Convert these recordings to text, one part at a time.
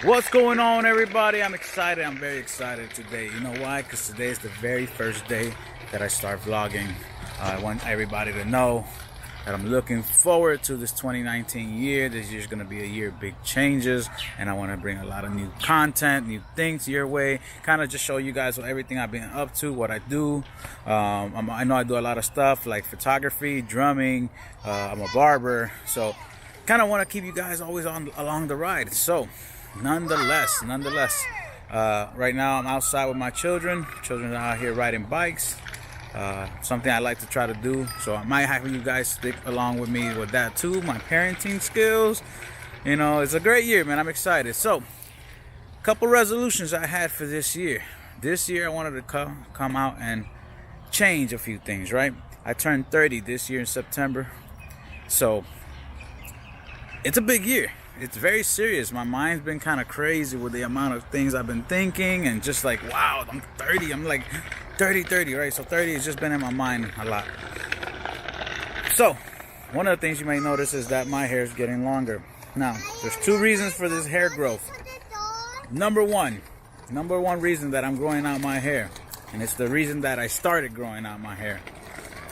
What's going on, everybody? I'm excited. I'm very excited today. You know why? Because today is the very first day that I start vlogging. I want everybody to know that I'm looking forward to this 2019 year. This year's going to be a year of big changes, and I want to bring a lot of new content, new things your way, kind of just show you guys everything I've been up to, what I do. I know I do a lot of stuff like photography, drumming. I'm a barber, so kind of want to keep you guys always along the ride. So nonetheless, right now I'm outside with my children. Children are out here riding bikes. Something I like to try to do, so I might have you guys stick along with me with that too. My parenting skills, you know, it's a great year, man. I'm excited. So a couple resolutions I had for this year. This year I wanted to come out and change a few things, right? I turned 30 this year in September, so it's a big year. It's very serious. My mind's been kind of crazy with the amount of things I've been thinking, and just like, wow, I'm 30. I'm like 30, right? So 30 has just been in my mind a lot. So one of the things you may notice is that my hair is getting longer. Now, there's two reasons for this hair growth. Number one reason that I'm growing out my hair, and it's the reason that I started growing out my hair.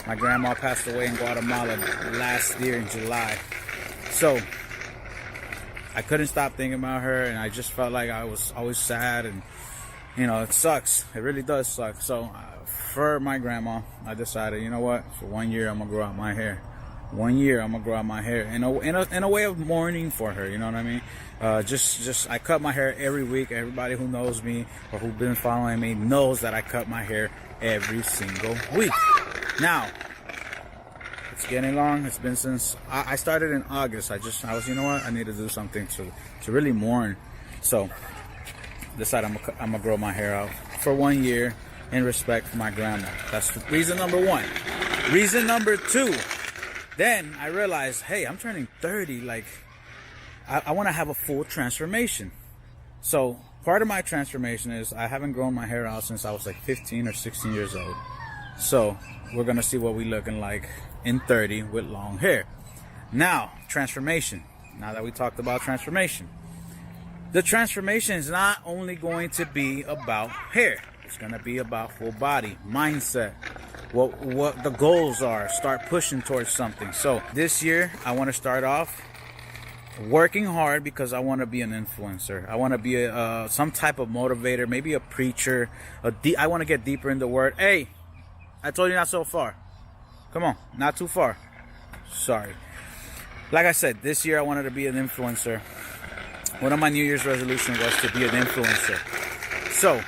My grandma passed away in Guatemala last year in July. So I couldn't stop thinking about her, and I just felt like I was always sad, and you know, it sucks. It really does suck. So for my grandma, I decided, you know what, for 1 year I'm gonna grow out my hair. 1 year I'm gonna grow out my hair in a way of mourning for her. You know what I mean? Just I cut my hair every week. Everybody who knows me or who's been following me knows that I cut my hair every single week. Now it's getting long. It's been since I started in August. I was, you know what, I need to do something to really mourn. So decided I'm gonna grow my hair out for 1 year in respect for my grandma. That's reason number one. Reason number two, then I realized, hey, I'm turning 30. Like, I want to have a full transformation. So part of my transformation is I haven't grown my hair out since I was like 15 or 16 years old. So we're gonna see what we're looking like in 30 with long hair. Now, transformation. Now that we talked about transformation, the transformation is not only going to be about hair. It's going to be about full body, mindset, what the goals are. Start pushing towards something. So this year I want to start off working hard because I want to be an influencer. I want to be some type of motivator, maybe a preacher. I want to get deeper in the word. Hey, I told you not so far. Come on, not too far. Sorry. Like I said, this year I wanted to be an influencer. One of my New Year's resolutions was to be an influencer. So,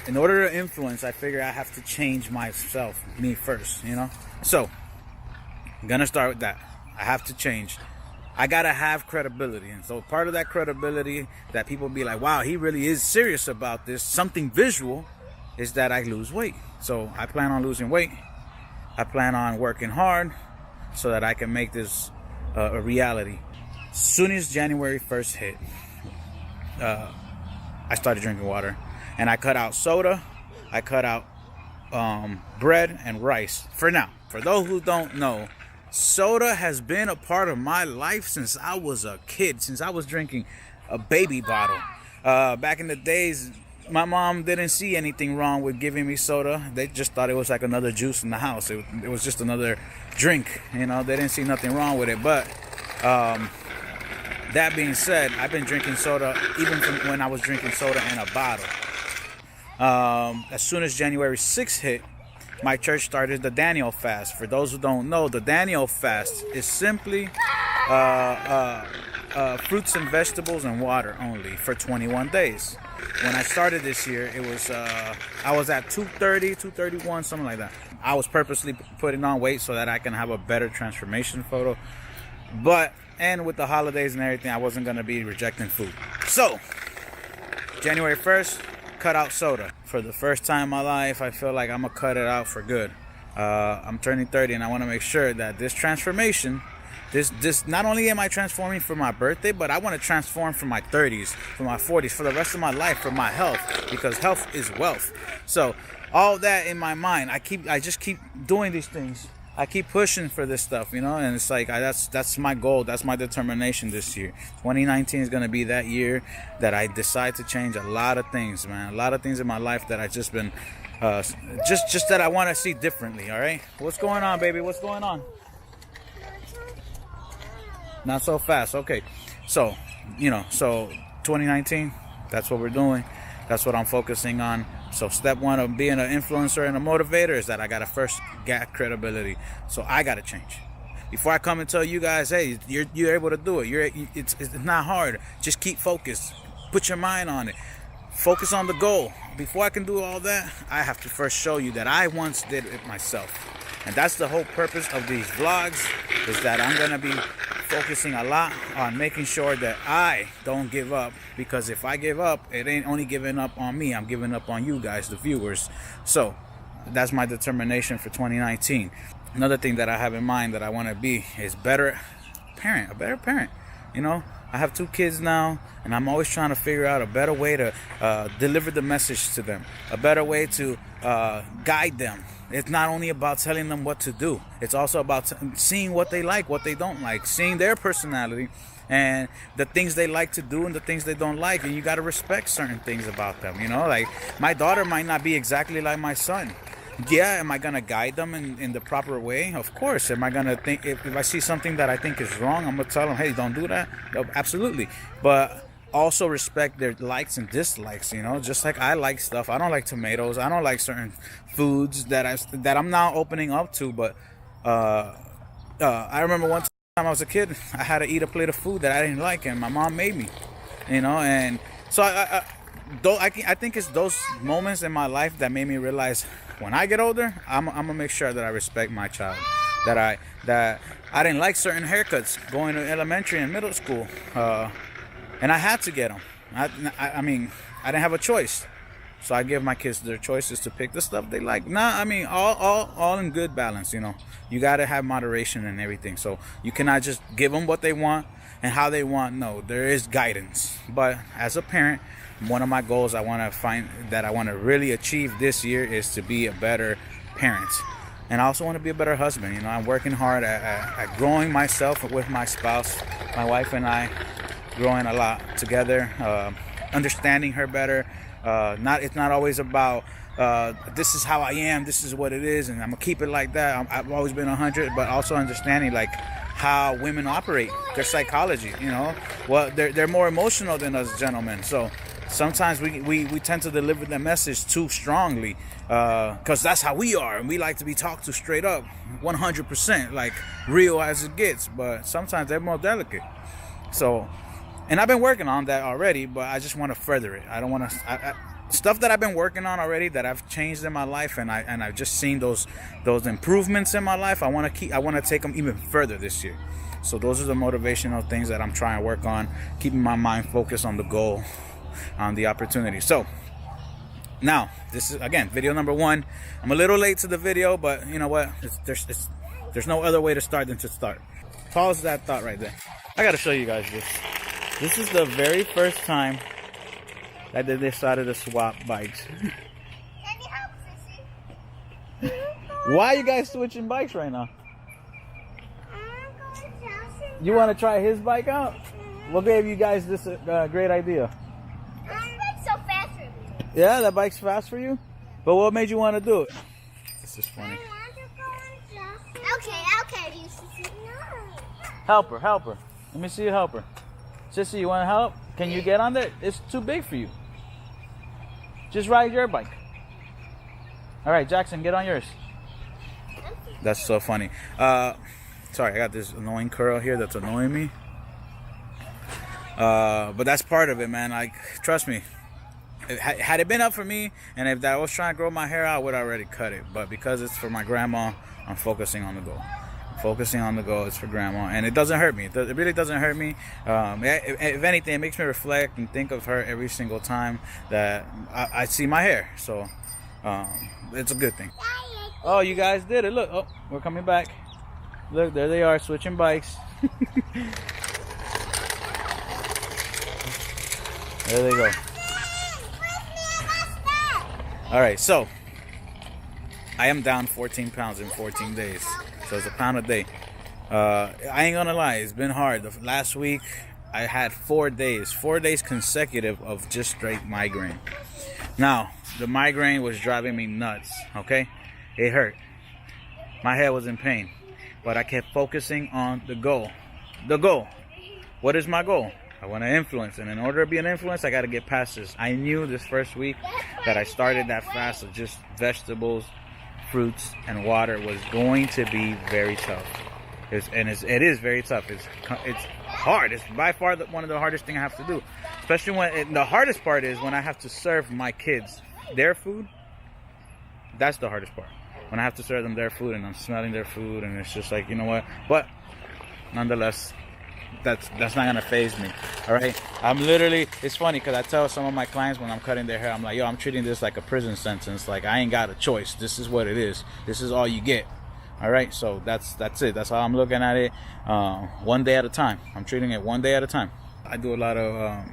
in order to influence, I figure I have to change myself, me first, you know? So, I'm gonna start with that. I have to change. I gotta have credibility. And so part of that credibility that people be like, wow, he really is serious about this, something visual, is that I lose weight. So I plan on losing weight. I plan on working hard so that I can make this a reality. As soon as January 1st hit, I started drinking water, and I cut out soda. I cut out bread and rice for now. For those who don't know, soda has been a part of my life since I was a kid, since I was drinking a baby bottle. Back in the days, my mom didn't see anything wrong with giving me soda. They just thought it was like another juice in the house. It was just another drink, you know. They didn't see nothing wrong with it. But that being said, I've been drinking soda even from when I was drinking soda in a bottle. As soon as January 6th hit, my church started the Daniel fast. For those who don't know, the Daniel fast is simply fruits and vegetables and water only for 21 days. When I started this year, it was I was at 230, 231, something like that. I was purposely putting on weight so that I can have a better transformation photo. And with the holidays and everything, I wasn't going to be rejecting food. So, January 1st, cut out soda. For the first time in my life, I feel like I'm going to cut it out for good. I'm turning 30, and I want to make sure that this transformation, this not only am I transforming for my birthday, but I want to transform for my 30s, for my 40s, for the rest of my life, for my health, because health is wealth. So all that in my mind, I just keep doing these things I keep pushing for this stuff, you know, and it's like that's my goal, that's my determination this year. 2019 is gonna be that year that I decide to change a lot of things, man. A lot of things in my life that I just been, just that I want to see differently. All right, what's going on, baby? What's going on? Not so fast. Okay, so so 2019, that's what we're doing. That's what I'm focusing on. So step one of being an influencer and a motivator is that I gotta first get credibility. So I gotta change before I come and tell you guys, hey, you're able to do it. It's not hard. Just keep focused. Put your mind on it. Focus on the goal. Before I can do all that, I have to first show you that I once did it myself. And that's the whole purpose of these vlogs, is that I'm gonna be focusing a lot on making sure that I don't give up, because if I give up, it ain't only giving up on me, I'm giving up on you guys, the viewers. So that's my determination for 2019. Another thing that I have in mind that I want to be is a better parent. You know, I have 2 kids now, and I'm always trying to figure out a better way to deliver the message to them, a better way to guide them. It's not only about telling them what to do. It's also about seeing what they like, what they don't like, seeing their personality and the things they like to do and the things they don't like. And you got to respect certain things about them. You know, like my daughter might not be exactly like my son. Yeah, am I going to guide them in the proper way? Of course. Am I going to think, if I see something that I think is wrong, I'm going to tell them, hey, don't do that. Absolutely. But also respect their likes and dislikes, you know, just like I like stuff. I don't like tomatoes. I don't like certain foods that I'm now opening up to. But I remember one time I was a kid, I had to eat a plate of food that I didn't like, and my mom made me, you know. And so I think it's those moments in my life that made me realize when I get older, I'm gonna make sure that I respect my child, that I didn't like certain haircuts going to elementary and middle school, and I had to get them. I mean, I didn't have a choice. So I give my kids their choices to pick the stuff they like. Nah, I mean, all in good balance, you know. You got to have moderation and everything. So you cannot just give them what they want and how they want. No, there is guidance. But as a parent, one of my goals I want to really achieve this year is to be a better parent. And I also want to be a better husband. You know, I'm working hard at growing myself with my spouse, my wife and I, growing a lot together, understanding her better. It's not always about this is how I am, this is what it is, and I'm gonna keep it like that. I've always been 100, but also understanding like how women operate, their psychology. You know, well, they're more emotional than us gentlemen, so sometimes we tend to deliver the message too strongly, because that's how we are, and we like to be talked to straight up, 100%, like real as it gets. But sometimes they're more delicate. So. And I've been working on that already, but I just want to further it. I don't want to stuff that I've been working on already, that I've changed in my life, and I've just seen those improvements in my life. I want to take them even further this year. So those are the motivational things that I'm trying to work on, keeping my mind focused on the goal, on the opportunity. So now this is again video number 1. I'm a little late to the video, but you know what? There's no other way to start than to start. Pause that thought right there. I got to show you guys this. This is the very first time that they decided to swap bikes. Why are you guys switching bikes right now? You want to try his bike out? What gave you guys this great idea? That bike's so fast for me. Yeah, that bike's fast for you? But what made you want to do it? This is funny. Okay. Help her. Let me see you help her. Sissy, you want to help? Can you get on there? It's too big for you. Just ride your bike. All right, Jackson, get on yours. That's so funny. Sorry, I got this annoying curl here that's annoying me. But that's part of it, man. Like, trust me. Had it been up for me, and if I was trying to grow my hair out, I would already cut it. But because it's for my grandma, I'm focusing on the goal. It's for grandma, and it doesn't hurt me. It really doesn't hurt me. If anything, it makes me reflect and think of her every single time that I see my hair. So it's a good thing. Oh, you guys did it. Look, oh, we're coming back. Look, there they are, switching bikes. There they go. All right, so I am down 14 pounds in 14 days. So it's a pound a day. I ain't gonna lie, it's been hard. The last week I had 4 days consecutive of just straight migraine. Now, the migraine was driving me nuts, okay? It hurt. My head was in pain. But I kept focusing on the goal. The goal. What is my goal? I want to influence. And in order to be an influence, I got to get past this. I knew this first week that I started that fast of just vegetables, fruits, and water was going to be very tough. It is very tough. It's hard. It's by far one of the hardest things I have to do. Especially when the hardest part is when I have to serve my kids their food. That's the hardest part. When I have to serve them their food and I'm smelling their food, and it's just like, you know what? But nonetheless, that's not gonna faze me. All right. I'm literally. It's funny because I tell some of my clients when I'm cutting their hair, I'm like, yo, I'm treating this like a prison sentence. Like I ain't got a choice. This is what it is. This is all you get. All right, so that's it. That's how I'm looking at it. One day at a time. I'm treating it one day at a time. I do a lot of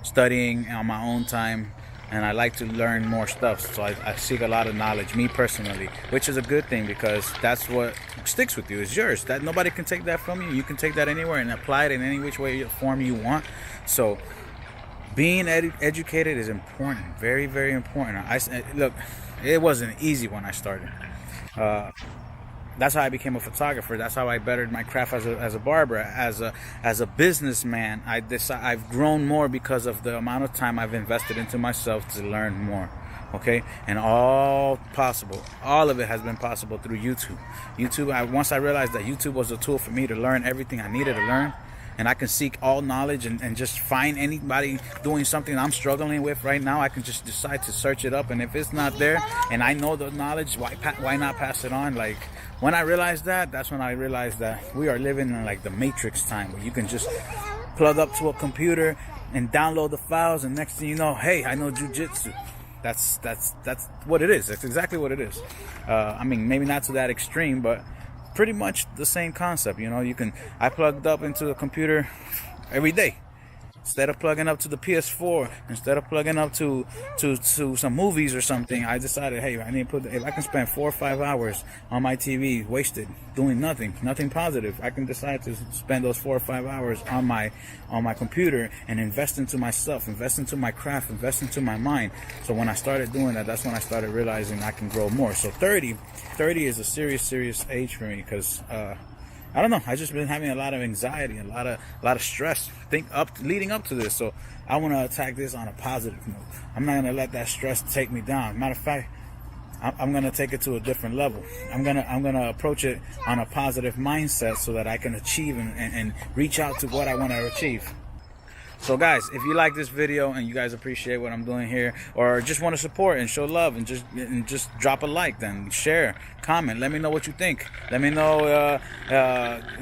studying on my own time, and I like to learn more stuff. So I seek a lot of knowledge, me personally, which is a good thing because that's what sticks with you. It's yours. That nobody can take that from you. You can take that anywhere and apply it in any which way form you want. So being educated is important. Very, very important. Look, it wasn't easy when I started. That's how I became a photographer. That's how I bettered my craft as a barber, as a businessman. I've grown more because of the amount of time I've invested into myself to learn more. Okay, and all of it has been possible through YouTube. Once I realized that YouTube was a tool for me to learn everything I needed to learn, and I can seek all knowledge and just find anybody doing something I'm struggling with right now. I can just decide to search it up, and if it's not there and I know the knowledge, why not pass it on? Like when I realized that's when I realized that we are living in like the Matrix time, where you can just plug up to a computer and download the files, and next thing you know, hey, I know jujitsu. That's what it is. That's exactly what it is. I mean, maybe not to that extreme, but pretty much the same concept. You know, I plugged up into a computer every day. Instead of plugging up to the PS4, instead of plugging up to some movies or something, I decided, hey, I need to if I can spend 4 or 5 hours on my TV wasted doing nothing positive, I can decide to spend those 4 or 5 hours on my computer and invest into myself, invest into my craft, invest into my mind. So when I started doing that, that's when I started realizing I can grow more. So 30 is a serious age for me because I don't know. I just been having a lot of anxiety, a lot of stress leading up to this. So I want to attack this on a positive note. I'm not gonna let that stress take me down. Matter of fact, I'm gonna take it to a different level. I'm gonna approach it on a positive mindset so that I can achieve and reach out to what I want to achieve. So guys, if you like this video and you guys appreciate what I'm doing here, or just want to support and show love and just drop a like, then share, comment, let me know what you think. Let me know,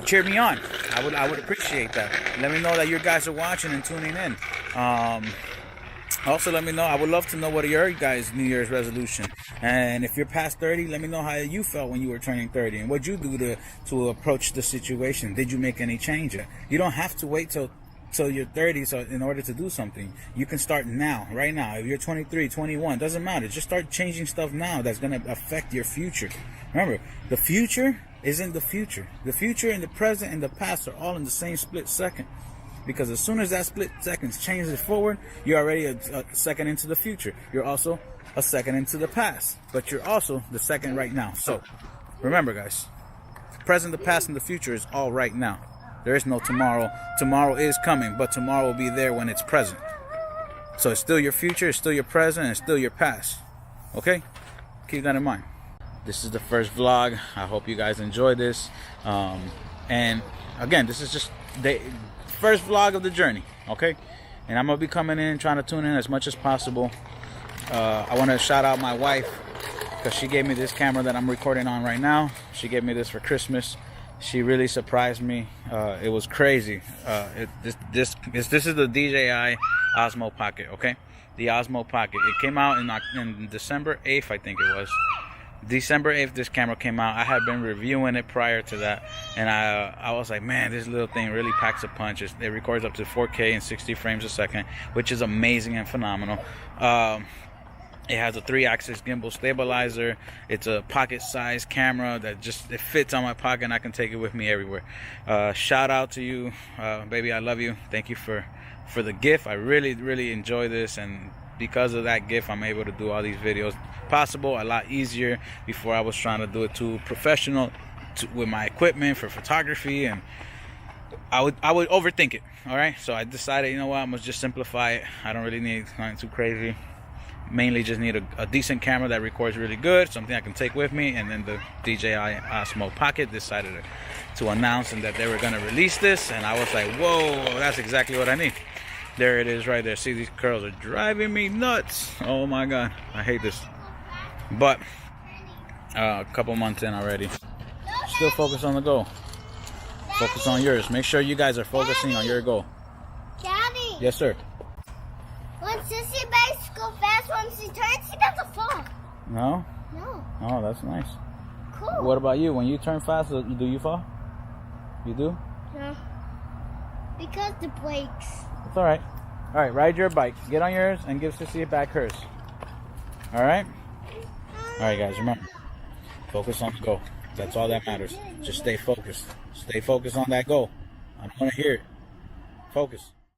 cheer me on. I would appreciate that. Let me know that you guys are watching and tuning in. Also, let me know. I would love to know what are your guys' New Year's resolution. And if you're past 30, let me know how you felt when you were turning 30 and what you do to approach the situation. Did you make any changes? You don't have to wait till you're 30 so in order to do something. You can start now, right now. If you're 23, 21, doesn't matter. Just start changing stuff now that's going to affect your future. Remember, the future isn't the future. The future and the present and the past are all in the same split second. Because as soon as that split second changes forward, you're already a second into the future. You're also a second into the past. But you're also the second right now. So remember, guys, the present, the past, and the future is all right now. There is no tomorrow. Tomorrow is coming, but tomorrow will be there when it's present. So it's still your future, it's still your present, and it's still your past. Okay? Keep that in mind. This is the first vlog. I hope you guys enjoyed this. And again, this is just the first vlog of the journey. Okay? And I'm going to be coming in, trying to tune in as much as possible. I want to shout out my wife because she gave me this camera that I'm recording on right now. She gave me this for Christmas. She really surprised me. It was crazy. This is the DJI Osmo Pocket, okay? The Osmo Pocket. It came out in December 8th, I think it was. December 8th, this camera came out. I had been reviewing it prior to that, and I was like, man, this little thing really packs a punch. It records up to 4K and 60 frames a second, which is amazing and phenomenal. It has a 3-axis gimbal stabilizer. It's a pocket-sized camera that just it fits on my pocket, and I can take it with me everywhere. Shout out to you, baby. I love you. Thank you for the gift. I really enjoy this, and because of that gift, I'm able to do all these videos possible a lot easier. Before I was trying to do it too professional with my equipment for photography, and I would overthink it. All right, so I decided, you know what, I'm gonna just simplify it. I don't really need something too crazy. Mainly just need a decent camera that records really good, something I can take with me. And then the DJI Osmo Pocket decided to announce and that they were going to release this, and I was like, whoa, that's exactly what I need. There it is right there. See, these curls are driving me nuts. Oh my god, I hate this. But a couple months in already, still focus on the goal. Focus on yours. Make sure you guys are focusing on your goal. Daddy. Yes, sir. When Sissy bikes go fast, when she turns, she doesn't fall. No? No. Oh, that's nice. Cool. What about you? When you turn fast, do you fall? You do? No. Because the brakes. It's alright. Alright, ride your bike. Get on yours and give Sissy back hers. Alright? Alright, guys, remember. Focus on the goal. That's all that matters. Just stay focused. Stay focused on that goal. I don't want to hear it. Focus.